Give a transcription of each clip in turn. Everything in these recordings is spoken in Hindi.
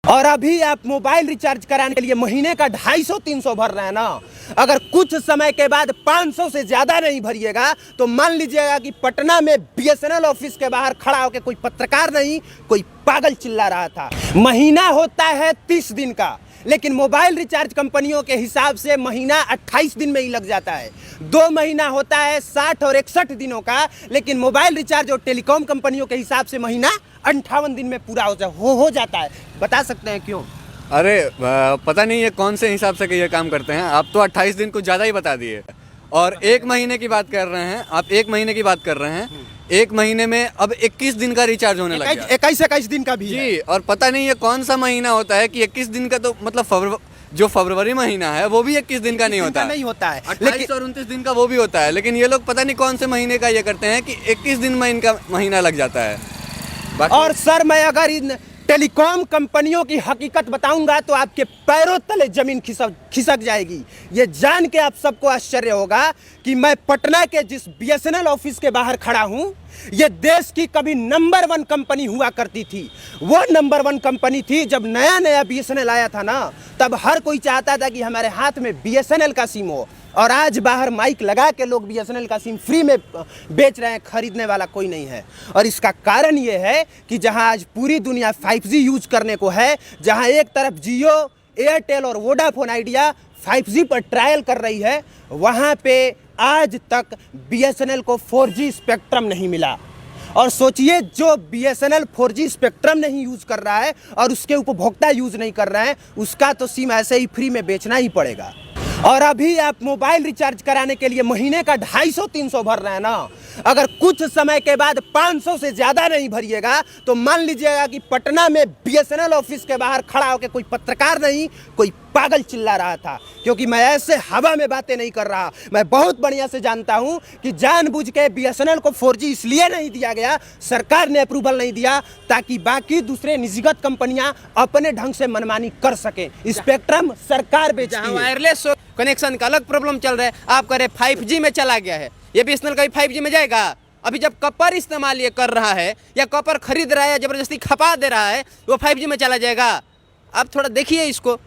और अभी आप मोबाइल रिचार्ज कराने के लिए महीने का 250-300 भर रहे हैं ना, अगर कुछ समय के बाद 500 से ज़्यादा नहीं भरिएगा तो मान लीजिएगा कि पटना में बीएसएनएल ऑफिस के बाहर खड़ा होकर कोई पत्रकार नहीं, कोई पागल चिल्ला रहा था। महीना होता है 30 दिन का, लेकिन मोबाइल रिचार्ज कंपनियों के हिसाब से महीना 28 दिन में ही लग जाता है। 2 महीना होता है 60 और 61 दिनों का, लेकिन मोबाइल रिचार्ज और टेलीकॉम कंपनियों के हिसाब से महीना 58 दिन में पूरा हो जाता है। बता सकते हैं क्यों? अरे पता नहीं ये कौन से हिसाब से ये काम करते हैं। आप तो 28 दिन कुछ ज़्यादा ही बता दिए और 1 महीने की बात कर रहे हैं आप। 1 महीने की बात कर रहे हैं। 1 महीने में अब 21 दिन का रिचार्ज होने लग गया। 21 दिन का भी जी है। और पता नहीं ये कौन सा महीना होता है कि 21 दिन का, तो मतलब जो फरवरी महीना है वो भी 21 दिन का नहीं होता है। नहीं होता है 28 और 29 दिन का वो भी होता है, लेकिन ये लोग पता नहीं कौन से महीने का ये करते हैं कि 21 दिन में इनका महीना लग जाता है। और सर मैं अगर इन टेलीकॉम कंपनियों की हकीकत बताऊंगा तो आपके पैरों तले जमीन खिसक जाएगी। ये जान के आप सबको आश्चर्य होगा कि मैं पटना के जिस बीएसएनएल ऑफिस के बाहर खड़ा हूं, ये देश की कभी नंबर 1 कंपनी हुआ करती थी। वो नंबर 1 कंपनी थी जब नया नया बीएसएनएल आया था ना, तब हर कोई चाहता था कि हमारे हाथ में बीएसएनएल का सिम हो। और आज बाहर माइक लगा के लोग बीएसएनएल का सिम फ्री में बेच रहे हैं, खरीदने वाला कोई नहीं है। और इसका कारण ये है कि जहां आज पूरी दुनिया 5G यूज करने को है, जहां एक तरफ जियो, एयरटेल और वोडाफोन आइडिया 5G पर ट्रायल कर रही है, वहां पे आज तक बीएसएनएल को 4G स्पेक्ट्रम नहीं मिला। और सोचिए जो बीएसएनएल 4G स्पेक्ट्रम नहीं यूज कर रहा है और उसके उपभोक्ता यूज नहीं कर रहे हैं, उसका तो सिम ऐसे ही फ्री में बेचना ही पड़ेगा। और अभी आप मोबाइल रिचार्ज कराने के लिए महीने का 250-300 भर रहे हैं ना, अगर कुछ समय के बाद 500 से ज़्यादा नहीं भरिएगा तो मान लीजिएगा कि पटना में बीएसएनएल ऑफिस के बाहर खड़ा होकर कोई पत्रकार नहीं, कोई पागल चिल्ला रहा था। क्योंकि मैं ऐसे हवा में बातें नहीं कर रहा, मैं बहुत बढ़िया से जानता हूं कि जानबूझ के बीएसएनएल को 4G इसलिए नहीं दिया गया, सरकार ने अप्रूवल नहीं दिया ताकि बाकी दूसरे निजीगत कंपनियां अपने ढंग से मनमानी कर सके। स्पेक्ट्रम सरकार बेचती है। वायरलेस कनेक्शन का अलग प्रॉब्लम चल रहा है, आप कह रहे 5G में चला गया है। ये बीएसएनएल का भी 5G में जाएगा? अभी जब कपर इस्तेमाल ये कर रहा है या कपर खरीद रहा है या जबरदस्ती खपा दे रहा है, वो 5G में चला जाएगा? आप थोड़ा देखिए इसको।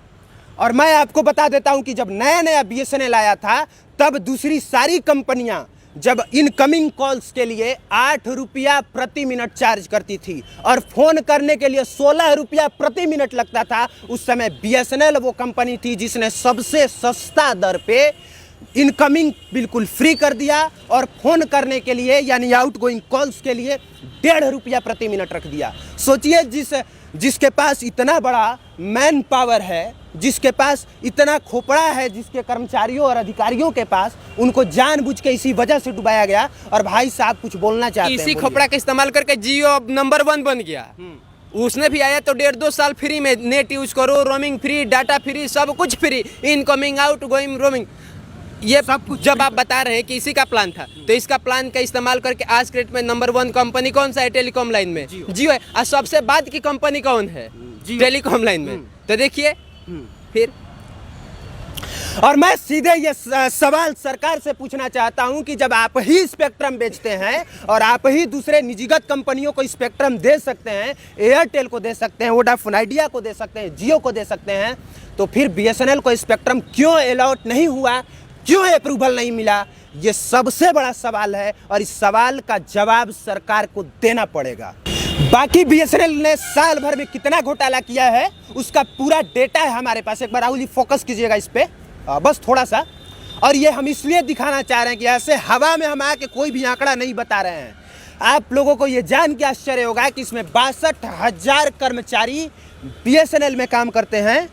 और मैं आपको बता देता हूं कि जब नया नया बीएसएनएल आया था, तब दूसरी सारी कंपनियां जब इनकमिंग कॉल्स के लिए 8 रुपया प्रति मिनट चार्ज करती थी और फोन करने के लिए 16 रुपया प्रति मिनट लगता था, उस समय बीएसएनएल वो कंपनी थी जिसने सबसे सस्ता दर पे इनकमिंग बिल्कुल फ्री कर दिया और फोन करने के लिए यानी आउटगोइंग कॉल्स के लिए 1.5 रुपया प्रति मिनट रख दिया। सोचिए जिसके पास इतना बड़ा मैन पावर है, जिसके पास इतना खोपड़ा है, जिसके कर्मचारियों और अधिकारियों के पास, उनको जानबूझ के इसी वजह से डुबाया गया। और भाई साहब कुछ बोलना चाहते हैं? इसी खोपड़ा का इस्तेमाल करके जियो अब नंबर 1 बन गया। उसने भी आया तो 1.5-2 साल फ्री में नेट यूज करो, रोमिंग फ्री, डाटा फ्री, सब कुछ free, incoming out going roaming, ये सब कुछ। जब आप बता रहे हैं कि इसी का प्लान था, तो इसका प्लान का इस्तेमाल करके आज के डेट में नंबर 1 कंपनी कौन सा है टेलीकॉम लाइन में? जियो है। और सबसे बाद की कंपनी कौन है टेलीकॉम लाइन में? तो देखिए फिर। और मैं सीधे ये सवाल सरकार से पूछना चाहता हूं कि जब आप ही स्पेक्ट्रम बेचते हैं और आप ही दूसरे निजीगत कंपनियों को स्पेक्ट्रम दे सकते हैं, एयरटेल को दे सकते हैं, वोडाफोन आइडिया को दे सकते हैं, जियो को दे सकते हैं, तो फिर बीएसएनएल को स्पेक्ट्रम क्यों अलॉट नहीं हुआ, क्यों अप्रूवल नहीं मिला? ये सबसे बड़ा सवाल है और इस सवाल का जवाब सरकार को देना पड़ेगा। बाकी बीएसएनएल ने साल भर में कितना घोटाला किया है उसका पूरा डेटा है हमारे पास। एक बार राहुल जी फोकस कीजिएगा इस पे, बस थोड़ा सा। और ये हम इसलिए दिखाना चाह रहे हैं कि ऐसे हवा में हम आके कोई भी आंकड़ा नहीं बता रहे हैं। आप लोगों को ये जान के आश्चर्य होगा कि इसमें 62,000 कर्मचारी बीएसएनएल में काम करते हैं,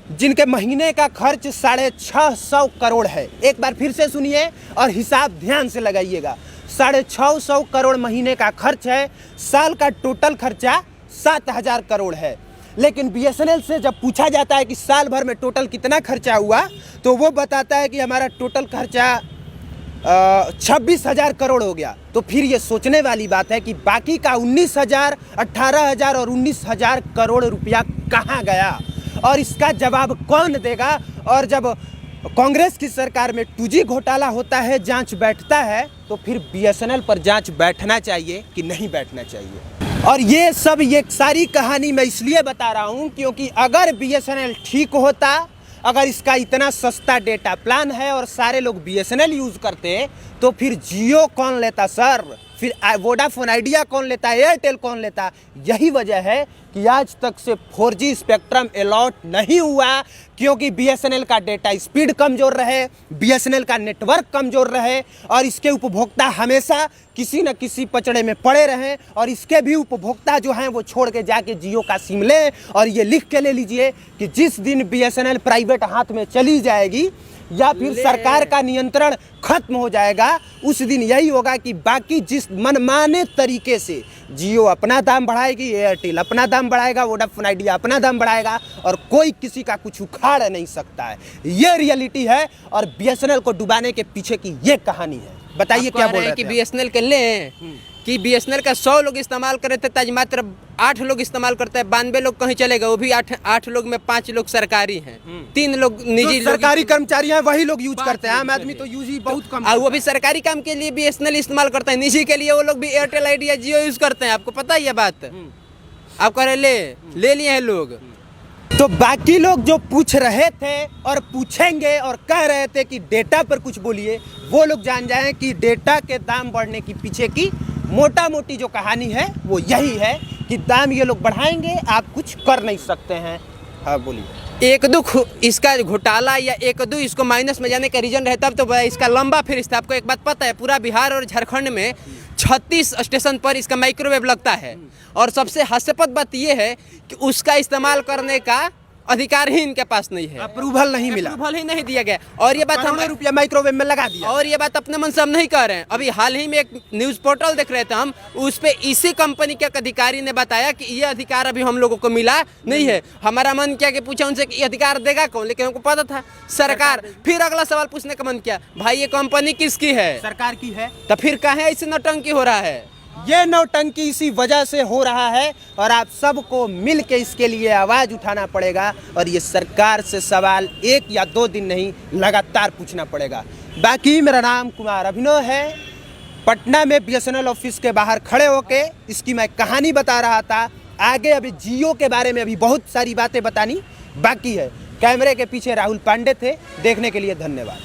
जिनके महीने का खर्च 650 करोड़ है। एक बार फिर से सुनिए और हिसाब ध्यान से लगाइएगा। 650 करोड़ महीने का खर्च है, साल का टोटल खर्चा 7,000 करोड़ है। लेकिन बीएसएनएल से जब पूछा जाता है कि साल भर में टोटल कितना खर्चा हुआ, तो वो बताता है कि हमारा टोटल खर्चा 26,000 करोड़ हो गया। तो फिर ये सोचने वाली बात है कि बाकी का 19,000, 18,000 और 19,000 करोड़ रुपया कहाँ गया और इसका जवाब कौन देगा? और जब कांग्रेस की सरकार में 2G घोटाला होता है, जांच बैठता है, तो फिर बीएसएनएल पर जांच बैठना चाहिए कि नहीं बैठना चाहिए? और ये सारी कहानी मैं इसलिए बता रहा हूँ क्योंकि अगर बीएसएनएल ठीक होता, अगर इसका इतना सस्ता डेटा प्लान है और सारे लोग बीएसएनएल यूज़ करते, तो फिर जियो कौन लेता सर, फिर वोडाफोन आइडिया कौन लेता, एयरटेल कौन लेता। यही वजह है कि आज तक से 4G स्पेक्ट्रम अलॉट नहीं हुआ, क्योंकि बीएसएनएल का डेटा स्पीड कमज़ोर रहे, बीएसएनएल का नेटवर्क कमज़ोर रहे और इसके उपभोक्ता हमेशा किसी न किसी पचड़े में पड़े रहें। और इसके भी उपभोक्ता जो हैं वो छोड़ के जाके जियो का सिम लें। और ये लिख के ले लीजिए कि जिस दिन बीएसएनएल प्राइवेट हाथ में चली जाएगी या फिर सरकार का नियंत्रण खत्म हो जाएगा, उस दिन यही होगा कि बाकी जिस मनमाने तरीके से जियो अपना दाम बढ़ाएगी, एयरटेल अपना दाम बढ़ाएगा, वोडाफोन आइडिया अपना दाम बढ़ाएगा और कोई किसी का कुछ उखाड़ नहीं सकता है। ये रियलिटी है और बीएसएनएल को डुबाने के पीछे की ये कहानी है। बताइए क्या बोल रहे हैं कि बीएसएनएल के लें कि बीएसएनएल का 100 लोग इस्तेमाल कर रहे थे, ताज मात्र 8 लोग इस्तेमाल करते हैं, 92 लोग कहीं चले गए, वो भी 8 लोग में 5 लोग सरकारी हैं, 3 लोग निजी। सरकारी कर्मचारी हैं वही लोग यूज करते हैं, आम आदमी तो यूज ही बहुत कम। वो भी सरकारी काम के लिए बीएसएनएल इस्तेमाल करते हैं, निजी के लिए वो लोग भी एयरटेल आइडिया जियो यूज करते हैं। आपको पता है ये बात? आप कह रहे ले लिए हैं लोग। तो बाकी लोग जो पूछ रहे थे और पूछेंगे और कह रहे थे कि डेटा पर कुछ बोलिए, वो लोग जान जाएं कि डेटा के दाम बढ़ने की पीछे की मोटा मोटी जो कहानी है वो यही है कि दाम ये लोग बढ़ाएंगे, आप कुछ कर नहीं सकते हैं। हाँ बोलिए। एक दो इसका घोटाला या एक दो इसको माइनस में जाने का रीजन रहता तो इसका लंबा फिरिश्ता। आपको एक बात पता है, पूरा बिहार और झारखंड में 36 स्टेशन पर इसका माइक्रोवेव लगता है और सबसे हास्यास्पद बात यह है कि उसका इस्तेमाल करने का अधिकार ही इनके पास नहीं है, अप्रूवल नहीं मिला, अप्रूवल ही नहीं दिया गया। और ये बात हम रुपया माइक्रोवेव में लगा दिया। और ये बात अपने मन से हम नहीं कह रहे हैं। अभी हाल ही में एक न्यूज़ पोर्टल देख रहे थे हम, उस पे इसी कंपनी के एक अधिकारी ने बताया कि ये अधिकार अभी हम लोगों को मिला नहीं है। हमारा मन किया कि पूछा उनसे कि ये अधिकार देगा कौन, लेकिन हमको पता था सरकार। फिर अगला सवाल पूछने का मन किया, भाई ये कंपनी किसकी है? सरकार की है। तो फिर काहे ऐसे नौटंकी हो रहा है? ये नौटंकी इसी वजह से हो रहा है और आप सबको मिल के इसके लिए आवाज़ उठाना पड़ेगा और ये सरकार से सवाल 1 या 2 दिन नहीं, लगातार पूछना पड़ेगा। बाकी मेरा नाम कुमार अभिनव है। पटना में बीएसएनएल ऑफिस के बाहर खड़े होके इसकी मैं कहानी बता रहा था। आगे अभी जियो के बारे में अभी बहुत सारी बातें बतानी बाकी है। कैमरे के पीछे राहुल पांडे थे। देखने के लिए धन्यवाद।